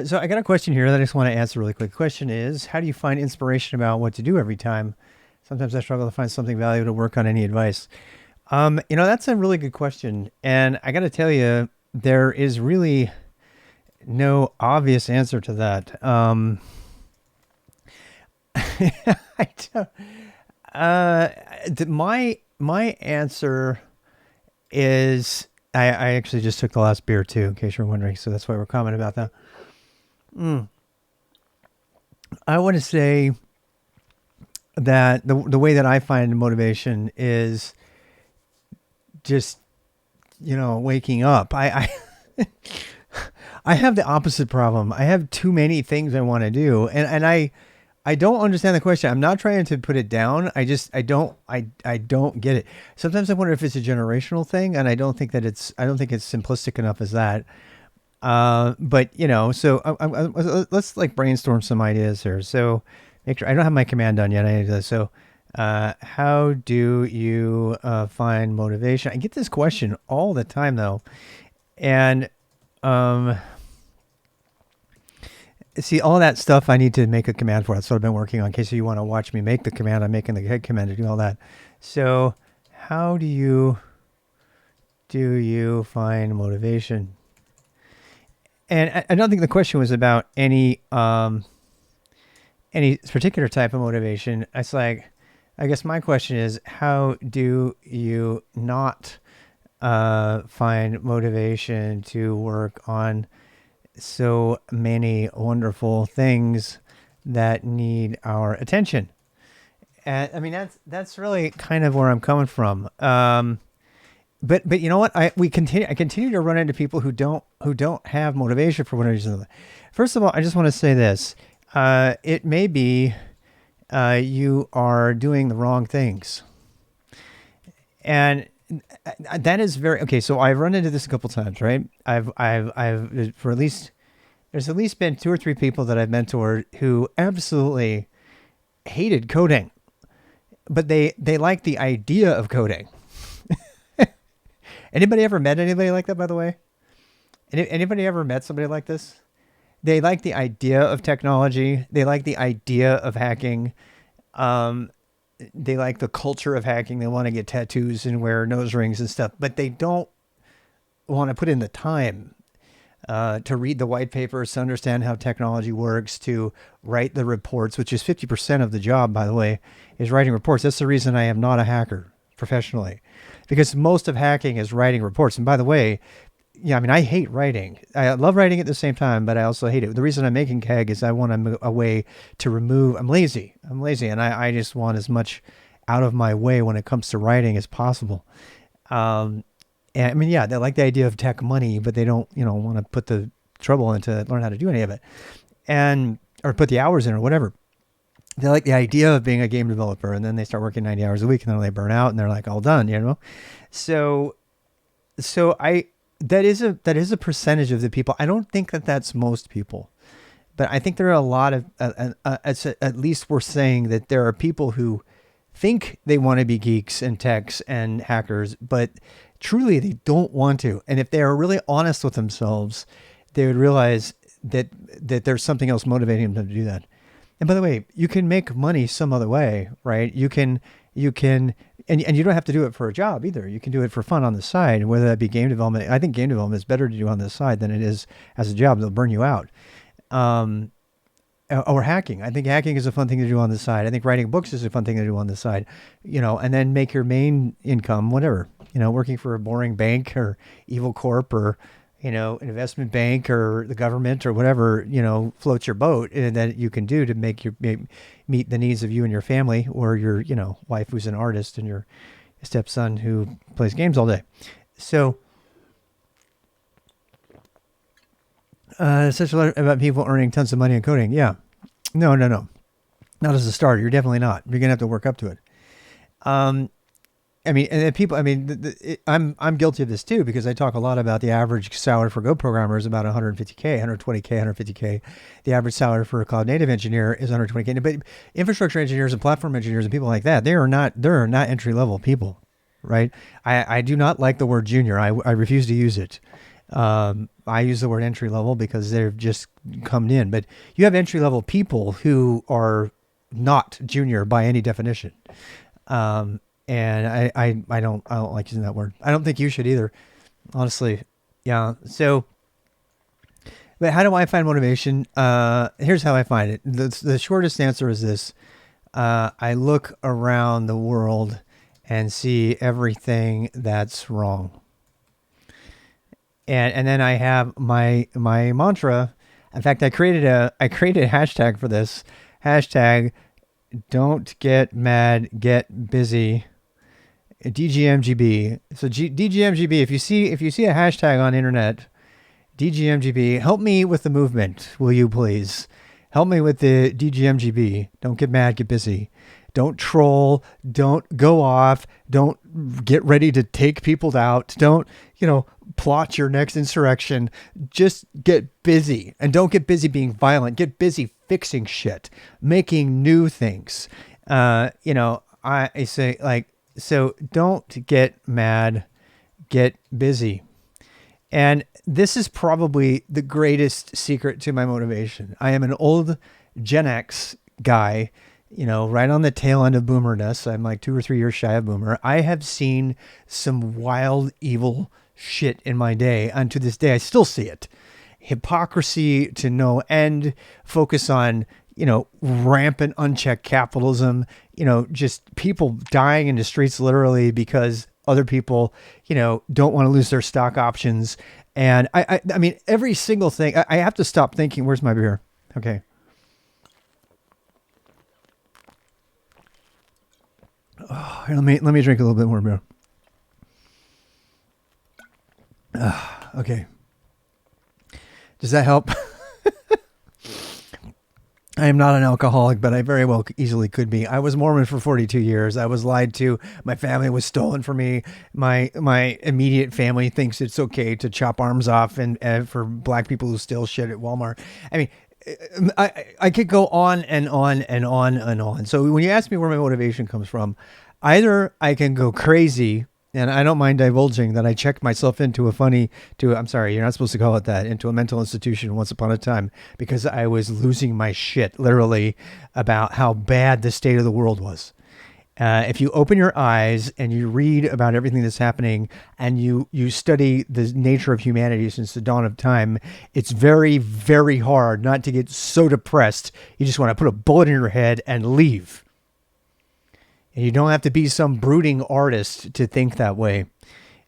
So I got a question here that I just want to answer really quick. The question is, how do you find inspiration about what to do every time? Sometimes I struggle to find something valuable to work on. Any advice? That's a really good question. And I got to tell you, there is really no obvious answer to that. I don't, uh, my answer is I actually just took the last beer too, in case you're wondering. So that's why we're commenting about that. I want to say that the way that I find motivation is just waking up. I have the opposite problem. I have too many things I want to do, and I don't understand the question. I'm not trying to put it down. I don't get it. Sometimes I wonder if it's a generational thing, and I don't think it's simplistic enough as that. But so let's like brainstorm some ideas here. So make sure I don't have my command done yet. I need to, so how do you find motivation? I get this question all the time though, and um, see all that stuff. I need to make a command for. That's what I've been working on. In case you want to watch me make the command, I'm making the head command to do all that. So how do you find motivation? And I don't think the question was about any particular type of motivation. It's like, I guess my question is, how do you not find motivation to work on so many wonderful things that need our attention? And I mean, that's really kind of where I'm coming from. But you know what? I continue to run into people who don't have motivation for whatever reason. First of all, I just want to say this: it may be you are doing the wrong things, and that is very okay. So I've run into this a couple times, right? I've for at least there's at least been two or three people that I've mentored who absolutely hated coding, but they like the idea of coding. Anybody ever met anybody like that, by the way? Anybody ever met somebody like this? They like the idea of technology. They like the idea of hacking. Um, they like the culture of hacking. They want to get tattoos and wear nose rings and stuff, but they don't want to put in the time to read the white papers, to understand how technology works, to write the reports, which is 50% of the job, by the way, is writing reports. That's the reason I am not a hacker professionally, because most of hacking is writing reports. And by the way, yeah, I mean, I hate writing. I love writing at the same time, but I also hate it. The reason I'm making CAG is I want a way to remove. I'm lazy. And I just want as much out of my way when it comes to writing as possible. Um, and I mean, yeah, they like the idea of tech money, but they don't, want to put the trouble into learn how to do any of it, and or put the hours in or whatever. They like the idea of being a game developer, and then they start working 90 hours a week, and then they burn out, and they're like all done. So, so I that is a percentage of the people. I don't think that that's most people, but I think there are a lot of at least we're saying that there are people who think they want to be geeks and techs and hackers, but truly they don't want to. And if they are really honest with themselves, they would realize that there's something else motivating them to do that. And by the way, you can make money some other way, right? You can, and you don't have to do it for a job either. You can do it for fun on the side, whether that be game development. I think game development is better to do on the side than it is as a job. They'll burn you out. Um, or hacking. I think hacking is a fun thing to do on the side. I think writing books is a fun thing to do on the side, and then make your main income, whatever, working for a boring bank or evil corp or, an investment bank or the government or whatever, floats your boat, and that you can do to meet the needs of you and your family, or your, wife who's an artist and your stepson who plays games all day. So, such a lot about people earning tons of money in coding. Yeah. No. Not as a starter. You're definitely not. You're going to have to work up to it. Um, I mean, and then people, I mean, I'm guilty of this too, because I talk a lot about the average salary for Go programmer is about 150K, 120K, 150K. The average salary for a cloud native engineer is 120K. But infrastructure engineers and platform engineers and people like that, they're not entry level people, right? I do not like the word junior. I refuse to use it. I use the word entry level because they've just come in, but you have entry level people who are not junior by any definition. And I don't like using that word. I don't think you should either, honestly. Yeah. So, but how do I find motivation? Here's how I find it. The shortest answer is this. I look around the world and see everything that's wrong. And then I have my mantra. In fact, I created a hashtag for this. Hashtag don't get mad, get busy. DGMGB. So DGMGB, if you see a hashtag on internet, DGMGB, help me with the movement, will you please? Help me with the DGMGB. Don't get mad, get busy. Don't troll. Don't go off. Don't get ready to take people out. Don't, plot your next insurrection. Just get busy, and don't get busy being violent. Get busy fixing shit, making new things. I say, like, so don't get mad, get busy. And this is probably the greatest secret to my motivation. I am an old Gen X guy, right on the tail end of boomerness. I'm like 2 or 3 years shy of boomer. I have seen some wild, evil shit in my day. And to this day, I still see it. Hypocrisy to no end, focus on, rampant unchecked capitalism, just people dying in the streets literally because other people, don't want to lose their stock options. And I mean, every single thing, I have to stop thinking, where's my beer? Okay. Oh, let me drink a little bit more beer. Okay. Does that help? I am not an alcoholic, but I very well easily could be. I was Mormon for 42 years. I was lied to. My family was stolen from me. My immediate family thinks it's okay to chop arms off and for black people who steal shit at Walmart. I mean, I could go on and on and on and on. So when you ask me where my motivation comes from, either I can go crazy, and I don't mind divulging that I checked myself into I'm sorry, you're not supposed to call it that, into a mental institution once upon a time because I was losing my shit, literally, about how bad the state of the world was. If you open your eyes and you read about everything that's happening and you study the nature of humanity since the dawn of time, it's very, very hard not to get so depressed. You just want to put a bullet in your head and leave. And you don't have to be some brooding artist to think that way.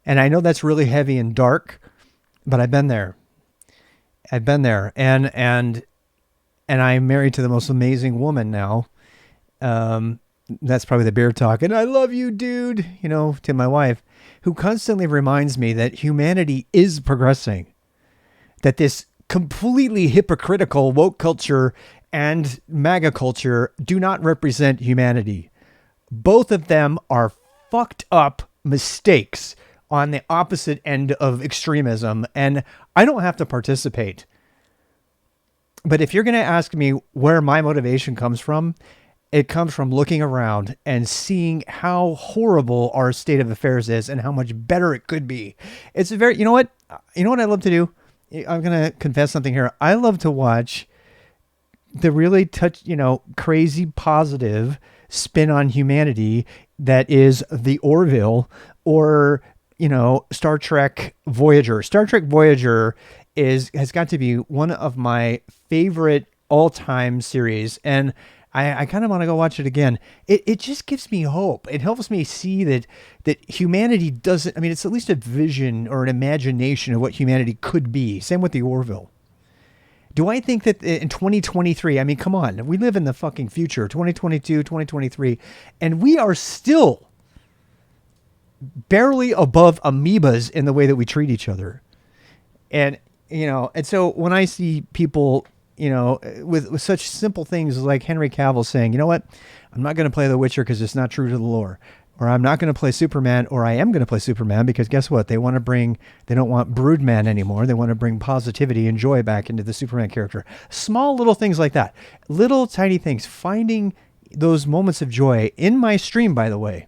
And I know that's really heavy and dark, but I've been there. And I'm married to the most amazing woman now. That's probably the beer talk. And I love you, dude, to my wife, who constantly reminds me that humanity is progressing. That this completely hypocritical woke culture and MAGA culture do not represent humanity. Both of them are fucked up mistakes on the opposite end of extremism, and I don't have to participate. But if you're going to ask me where my motivation comes from, it comes from looking around and seeing how horrible our state of affairs is and how much better it could be. It's you know what I love to do? I'm going to confess something here. I love to watch the really crazy positive spin on humanity that is the Orville or, Star Trek Voyager. Star Trek Voyager has got to be one of my favorite all-time series, and I kind of want to go watch it again. It just gives me hope. It helps me see that humanity doesn't, it's at least a vision or an imagination of what humanity could be. Same with the Orville. Do I think that in 2023, come on, we live in the fucking future, 2022, 2023, and we are still barely above amoebas in the way that we treat each other. And, and so when I see people, with such simple things like Henry Cavill saying, you know what, I'm not going to play The Witcher because it's not true to the lore. Or I'm not going to play Superman, or I am going to play Superman because guess what? They don't want Broodman anymore. They want to bring positivity and joy back into the Superman character. Small little things like that. Little tiny things. Finding those moments of joy in my stream, by the way.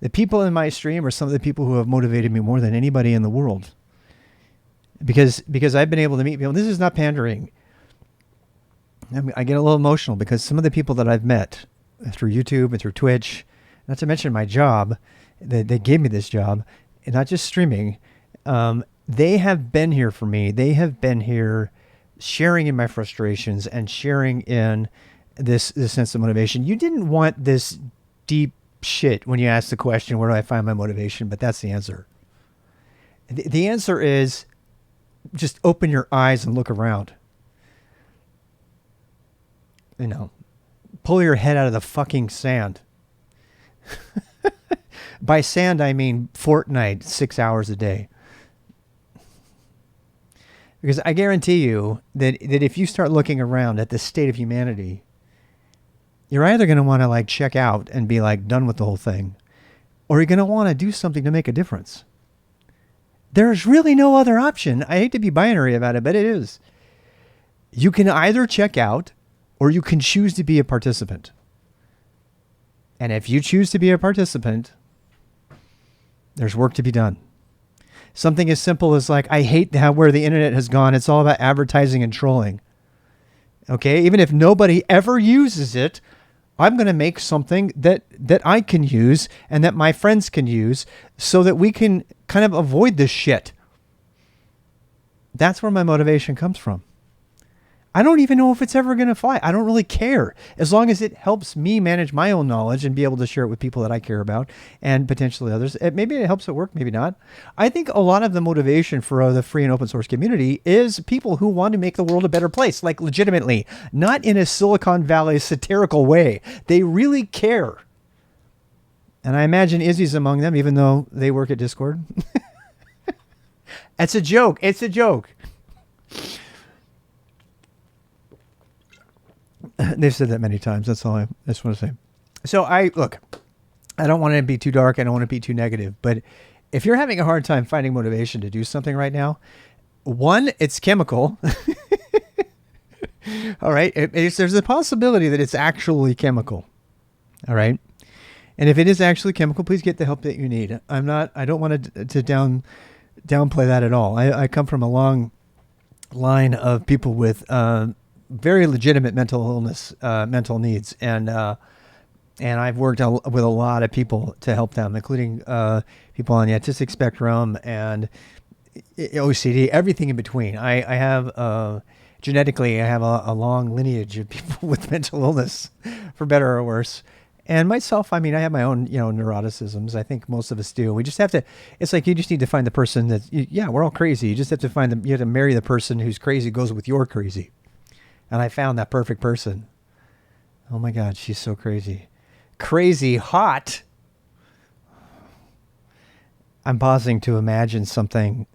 The people in my stream are some of the people who have motivated me more than anybody in the world. because I've been able to meet people. This is not pandering. I mean, I get a little emotional because some of the people that I've met through YouTube and through Twitch, not to mention my job, they gave me this job, and not just streaming. They have been here for me. They have been here sharing in my frustrations and sharing in this sense of motivation. You didn't want this deep shit when you asked the question, where do I find my motivation? But that's the answer. The answer is just open your eyes and look around. You know, pull your head out of the fucking sand. By sand, I mean Fortnite, 6 hours a day. Because I guarantee you that if you start looking around at the state of humanity, you're either going to want to like check out and be like done with the whole thing, or you're going to want to do something to make a difference. There's really no other option. I hate to be binary about it, but it is. You can either check out or you can choose to be a participant. And if you choose to be a participant, there's work to be done. Something as simple as like, I hate how where the internet has gone. It's all about advertising and trolling. Okay, even if nobody ever uses it, I'm going to make something that I can use and that my friends can use so that we can kind of avoid this shit. That's where my motivation comes from. I don't even know if it's ever going to fly. I don't really care. As long as it helps me manage my own knowledge and be able to share it with people that I care about and potentially others. Maybe it helps at work, maybe not. I think a lot of the motivation for the free and open source community is people who want to make the world a better place, like legitimately, not in a Silicon Valley satirical way. They really care. And I imagine Izzy's among them, even though they work at Discord. It's a joke. It's a joke. They've said that many times. That's all I just want to say. So I don't want to be too dark. I don't want to be too negative. But if you're having a hard time finding motivation to do something right now, one, it's chemical. All right. There's a possibility that it's actually chemical. All right. And if it is actually chemical, please get the help that you need. I don't want to downplay that at all. I come from a long line of people with very legitimate mental illness, mental needs, and I've worked with a lot of people to help them, including people on the autistic spectrum and OCD, everything in between. I have genetically, I have a long lineage of people with mental illness, for better or worse. And myself, I mean, I have my own, neuroticisms. I think most of us do. We just have to, it's like you just need to find the person that, we're all crazy. You just have to find them. You have to marry the person who's crazy goes with your crazy. And I found that perfect person. Oh my God, she's so crazy. Crazy hot. I'm pausing to imagine something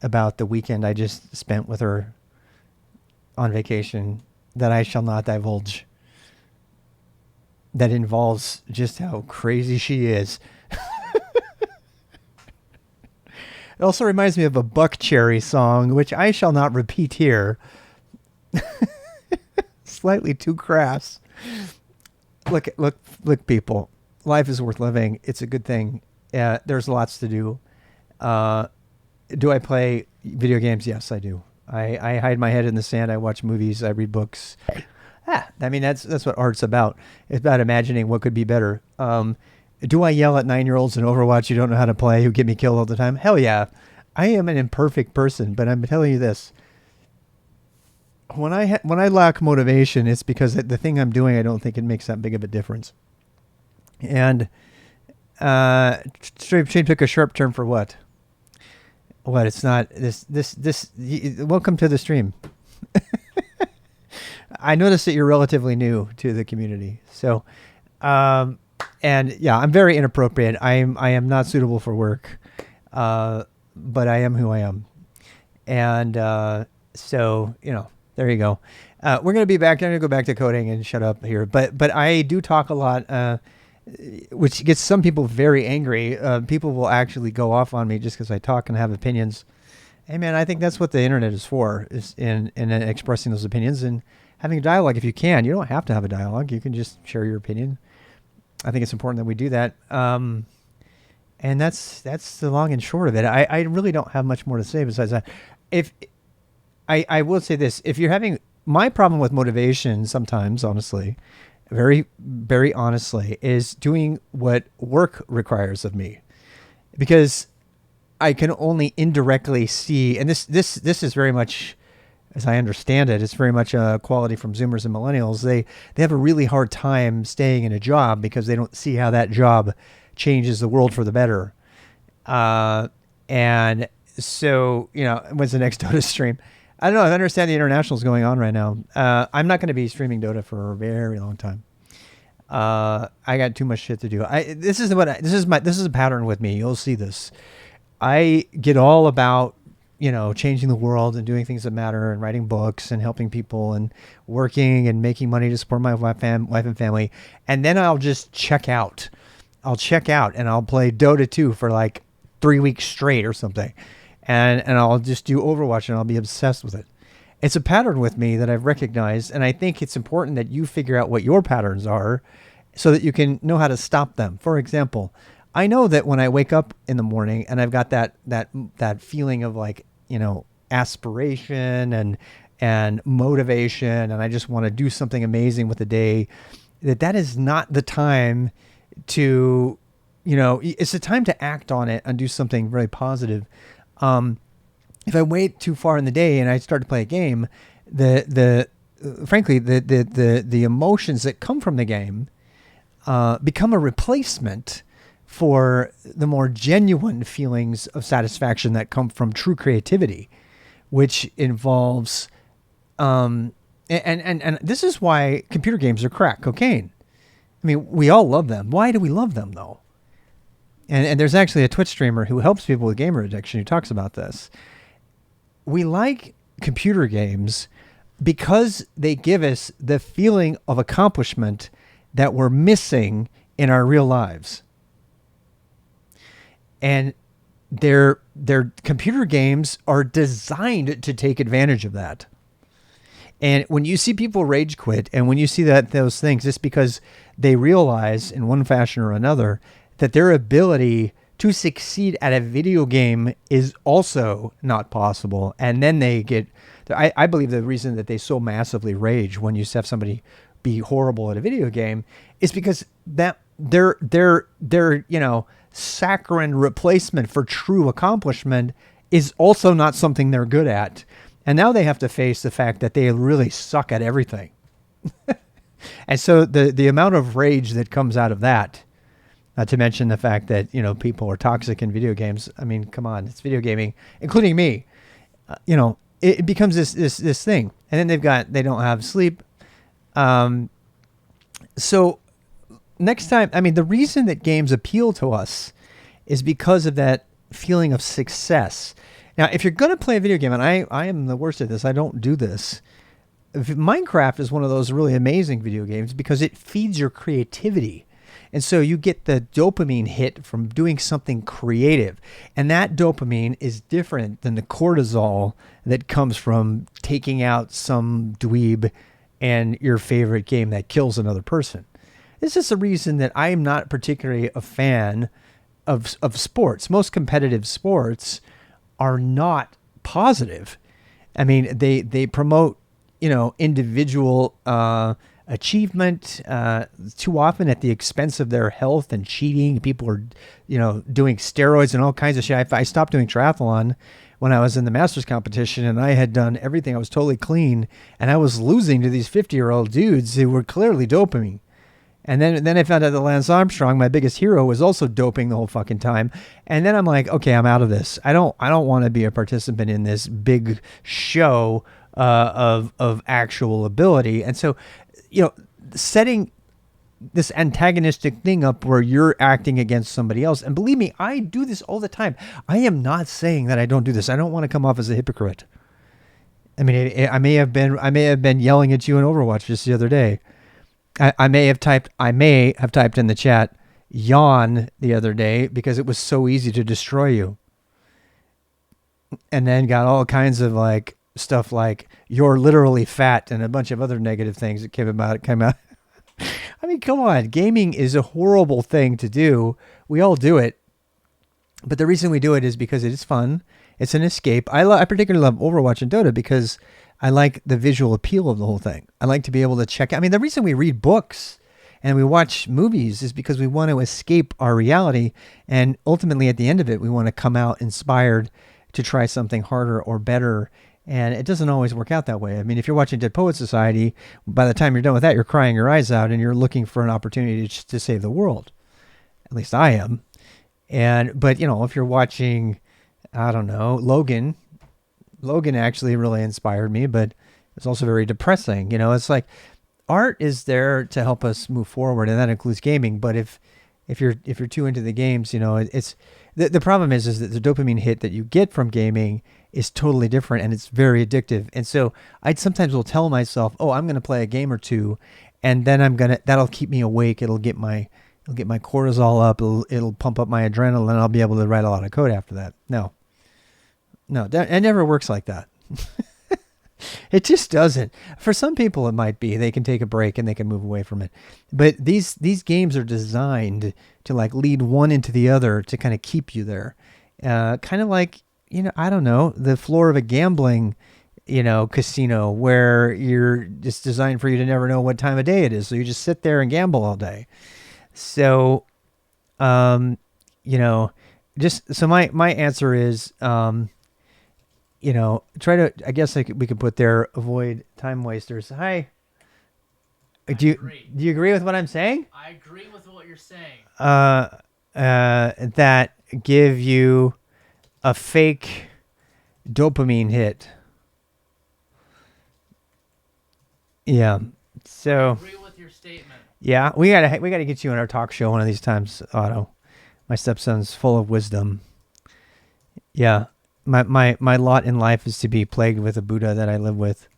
about the weekend I just spent with her on vacation that I shall not divulge. That involves just how crazy she is. It also reminds me of a Buck Cherry song, which I shall not repeat here. Slightly too crass. Look, people. Life is worth living. It's a good thing. There's lots to do. Do I play video games? Yes, I do. I hide my head in the sand. I watch movies. I read books. I mean, that's what art's about. It's about imagining what could be better. Do I yell at 9-year-olds in Overwatch you don't know how to play who get me killed all the time? Hell yeah. I am an imperfect person, but I'm telling you this. When I lack motivation, it's because the thing I'm doing, I don't think it makes that big of a difference. And Stream took a sharp turn for what? What? It's not this. Welcome to the stream. I noticed that you're relatively new to the community, so and yeah, I'm very inappropriate. I am not suitable for work, but I am who I am, and so there you go. We're gonna be back. I'm gonna go back to coding and shut up here, but I do talk a lot, which gets some people very angry. People will actually go off on me just because I talk and have opinions. Hey man, I think that's what the internet is for, is in expressing those opinions and having a dialogue if you can. You don't have to have a dialogue. You can just share your opinion. I think it's important that we do that. And that's the long and short of it. I really don't have much more to say besides that. if I will say this, if you're having my problem with motivation sometimes, honestly, very honestly, is doing what work requires of me, because I can only indirectly see, and this is very much, as I understand it, it's very much a quality from Zoomers and Millennials. They have a really hard time staying in a job because they don't see how that job changes the world for the better. And so, when's the next Dota stream? I don't know. I understand the international's going on right now. I'm not going to be streaming Dota for a very long time. I got too much shit to do. This is a pattern with me. You'll see this. I get all about, changing the world and doing things that matter and writing books and helping people and working and making money to support my wife and family. And then I'll just check out. I'll check out and I'll play Dota 2 for like 3 weeks straight or something. And I'll just do Overwatch and I'll be obsessed with it. It's a pattern with me that I've recognized. And I think it's important that you figure out what your patterns are so that you can know how to stop them. For example, I know that when I wake up in the morning and I've got that feeling of like, aspiration and motivation, and I just want to do something amazing with the day, that is not the time to, it's the time to act on it and do something very positive. If I wait too far in the day and I start to play a game, frankly, the emotions that come from the game become a replacement for the more genuine feelings of satisfaction that come from true creativity, which involves, and this is why computer games are crack cocaine. I mean, we all love them. Why do we love them though? And there's actually a Twitch streamer who helps people with gamer addiction who talks about this. We like computer games because they give us the feeling of accomplishment that we're missing in our real lives. And their computer games are designed to take advantage of that. And when you see people rage quit, and when you see those things, it's because they realize in one fashion or another that their ability to succeed at a video game is also not possible. And then they get, I believe the reason that they so massively rage when you have somebody be horrible at a video game is because that their saccharine replacement for true accomplishment is also not something they're good at. And now they have to face the fact that they really suck at everything. And so the amount of rage that comes out of that, not to mention the fact that, people are toxic in video games. I mean, come on, it's video gaming, including me. It becomes this thing. And then they don't have sleep. So next time, the reason that games appeal to us is because of that feeling of success. Now, if you're going to play a video game, and I am the worst at this, I don't do this. Minecraft is one of those really amazing video games because it feeds your creativity. And so you get the dopamine hit from doing something creative. And that dopamine is different than the cortisol that comes from taking out some dweeb and your favorite game that kills another person. This is the reason that I am not particularly a fan of sports. Most competitive sports are not positive. I mean, they promote, individual achievement too often at the expense of their health and cheating. People are, doing steroids and all kinds of shit. I stopped doing triathlon when I was in the Masters competition, and I had done everything. I was totally clean, and I was losing to these 50-year-old dudes who were clearly doping me. And then I found out that Lance Armstrong, my biggest hero, was also doping the whole fucking time. And then I'm like, okay, I'm out of this. I don't want to be a participant in this big show of actual ability. And so, setting this antagonistic thing up where you're acting against somebody else. And believe me, I do this all the time. I am not saying that I don't do this. I don't want to come off as a hypocrite. I mean, I may have been yelling at you in Overwatch just the other day. I may have typed in the chat yawn the other day because it was so easy to destroy you. And then got all kinds of like stuff like you're literally fat and a bunch of other negative things that came out. I mean, come on. Gaming is a horrible thing to do. We all do it. But the reason we do it is because it is fun. It's an escape. I particularly love Overwatch and Dota because I like the visual appeal of the whole thing. I like to be able to check. I mean, the reason we read books and we watch movies is because we want to escape our reality, and ultimately, at the end of it, we want to come out inspired to try something harder or better. And it doesn't always work out that way. I mean, if you're watching Dead Poet Society, by the time you're done with that, you're crying your eyes out and you're looking for an opportunity to save the world. At least I am. But if you're watching, I don't know, Logan actually really inspired me, but it's also very depressing. It's like art is there to help us move forward, and that includes gaming. But if you're too into the games, it's the problem is that the dopamine hit that you get from gaming is totally different, and it's very addictive. And so I sometimes will tell myself, oh, I'm going to play a game or two, and then that'll keep me awake. It'll get my cortisol up. It'll pump up my adrenaline, and I'll be able to write a lot of code after that. No, it never works like that. It just doesn't. For some people, it might be. They can take a break and they can move away from it. But these games are designed to lead one into the other to kind of keep you there. Kind of like, I don't know, the floor of a gambling, casino where you're just designed for you to never know what time of day it is. So you just sit there and gamble all day. So, so my answer is, try to, I guess we could put there, avoid time wasters. Hi. Do you agree with what I'm saying? I agree with what you're saying. That give you a fake dopamine hit. Yeah. So. I agree with your statement. Yeah, we gotta get you on our talk show one of these times, Otto. My stepson's full of wisdom. Yeah. My lot in life is to be plagued with a Buddha that I live with,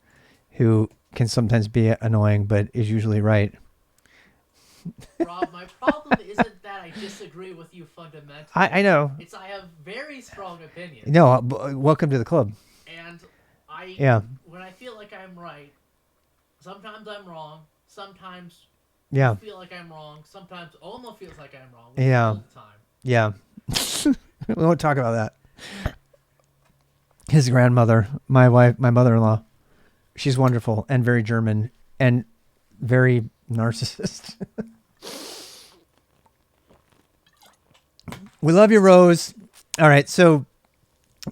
who can sometimes be annoying, but is usually right. Rob, my problem isn't that I disagree with you fundamentally. I know. It's I have very strong opinions. No, welcome to the club. And when I feel like I'm right, sometimes I'm wrong. Sometimes I feel like I'm wrong. Sometimes almost feels like I'm wrong. Yeah. All the time. Yeah. We won't talk about that. His grandmother, my mother-in-law, she's wonderful and very German and very narcissist. We love you, Rose. All right, so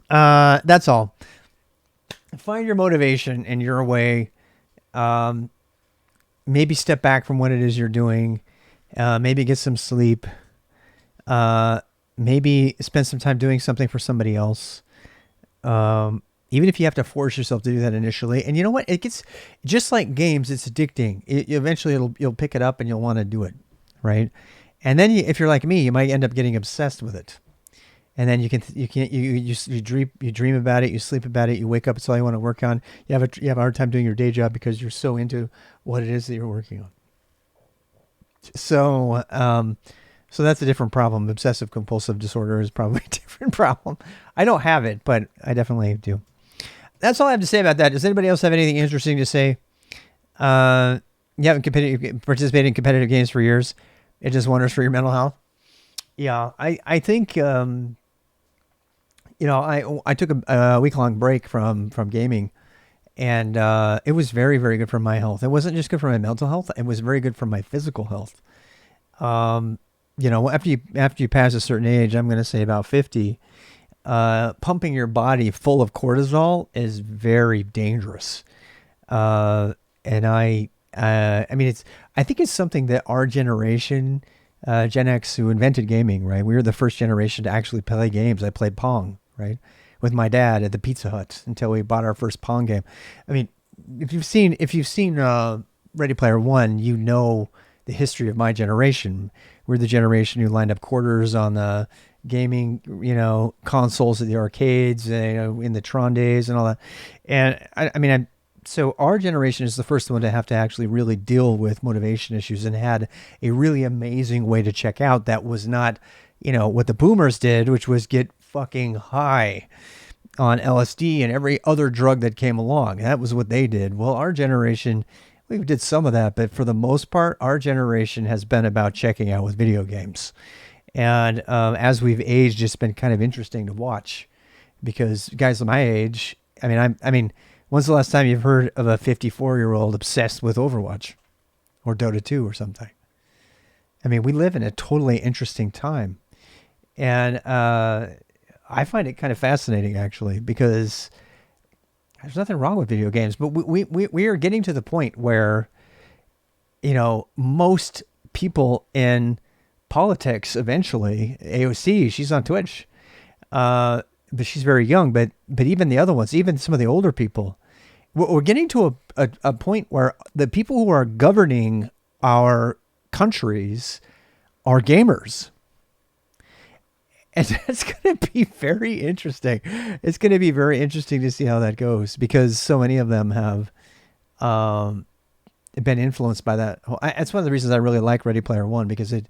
that's all. Find your motivation in your way. Maybe step back from what it is you're doing. Maybe get some sleep. Maybe spend some time doing something for somebody else. Even if you have to force yourself to do that initially. And you know what? It gets, just like games, it's addicting. Eventually you'll pick it up and you'll want to do it, right? And then if you're like me, you might end up getting obsessed with it. And then you dream about it, you sleep about it, you wake up, it's all you want to work on. You have a hard time doing your day job because you're so into what it is that you're working on. So that's a different problem. Obsessive compulsive disorder is probably a different problem. I don't have it, but I definitely do. That's all I have to say about that. Does anybody else have anything interesting to say? You haven't participated in competitive games for years. It just wonders for your mental health. Yeah, I think I took a week-long break from gaming, and it was very, very good for my health. It wasn't just good for my mental health; it was very good for my physical health. After you pass a certain age, I'm going to say about 50, pumping your body full of cortisol is very dangerous. And I think it's something that our generation, Gen X, who invented gaming, right? We were the first generation to actually play games. I played Pong, right, with my dad at the Pizza Hut until we bought our first Pong game. I mean, if you've seen Ready Player One, you know the history of my generation. We're the generation who lined up quarters on the gaming, consoles at the arcades, in the Tron days and all that. And so our generation is the first one to have to actually really deal with motivation issues and had a really amazing way to check out that was not, what the boomers did, which was get fucking high on LSD and every other drug that came along. That was what they did. Well, our generation, we did some of that, but for the most part, our generation has been about checking out with video games. And as we've aged, it's been kind of interesting to watch because guys my age, I mean, when's the last time you've heard of a 54-year-old obsessed with Overwatch or Dota 2 or something? I mean, we live in a totally interesting time. And I find it kind of fascinating, actually, because there's nothing wrong with video games, but we are getting to the point where, most people in politics eventually, AOC, she's on Twitch, but she's very young, but even the other ones, even some of the older people, we're getting to a point where the people who are governing our countries are gamers. And that's going to be very interesting. It's going to be very interesting to see how that goes, because so many of them have been influenced by that. That's one of the reasons I really like Ready Player One, because it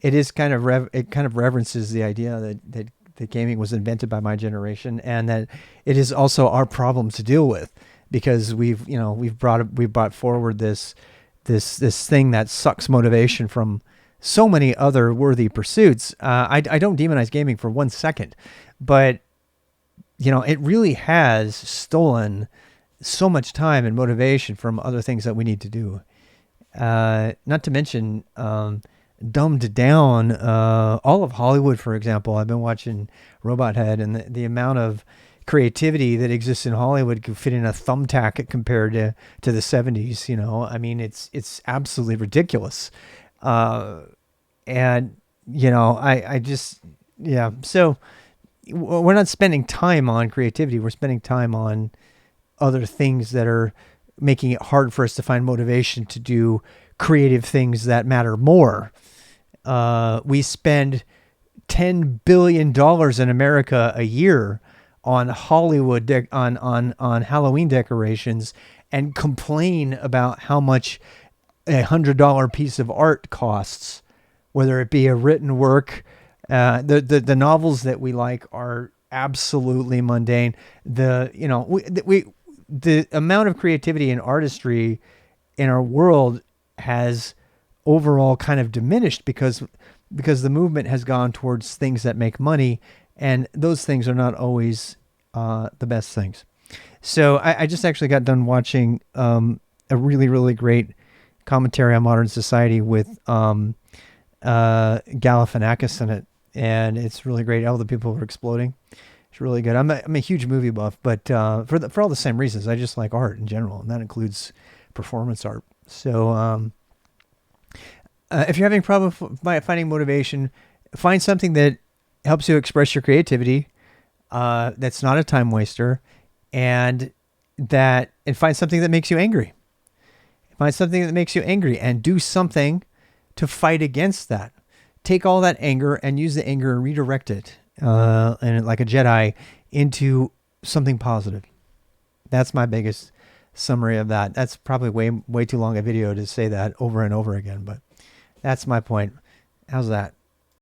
is kind of it kind of reverences the idea that gaming was invented by my generation, and that it is also our problem to deal with, because we've brought forward this thing that sucks motivation from so many other worthy pursuits. I don't demonize gaming for 1 second, but it really has stolen so much time and motivation from other things that we need to do. Not to mention dumbed down all of Hollywood, for example. I've been watching Robot Head, and the amount of creativity that exists in Hollywood could fit in a thumbtack compared to the 70s. I mean, it's absolutely ridiculous. And I just, yeah. So we're not spending time on creativity. We're spending time on other things that are making it hard for us to find motivation to do creative things that matter more. We spend $10 billion in America a year on Hollywood, on Halloween decorations, and complain about how much $100 piece of art costs, whether it be a written work. The novels that we like are absolutely mundane. The amount of creativity and artistry in our world has overall kind of diminished, because the movement has gone towards things that make money, and those things are not always the best things. So I just actually got done watching a really, really great commentary on modern society with Galifianakis in it, and it's really great. All the people were exploding. It's really good. I'm a huge movie buff, but for all the same reasons. I just like art in general, and that includes performance art. So if you're having a problem finding motivation, find something that helps you express your creativity, that's not a time waster, and find something that makes you angry. Find something that makes you angry and do something to fight against that. Take all that anger and use the anger and redirect it, and like a Jedi, into something positive. That's my biggest summary of that. That's probably way too long a video to say that over and over again, but that's my point. How's that?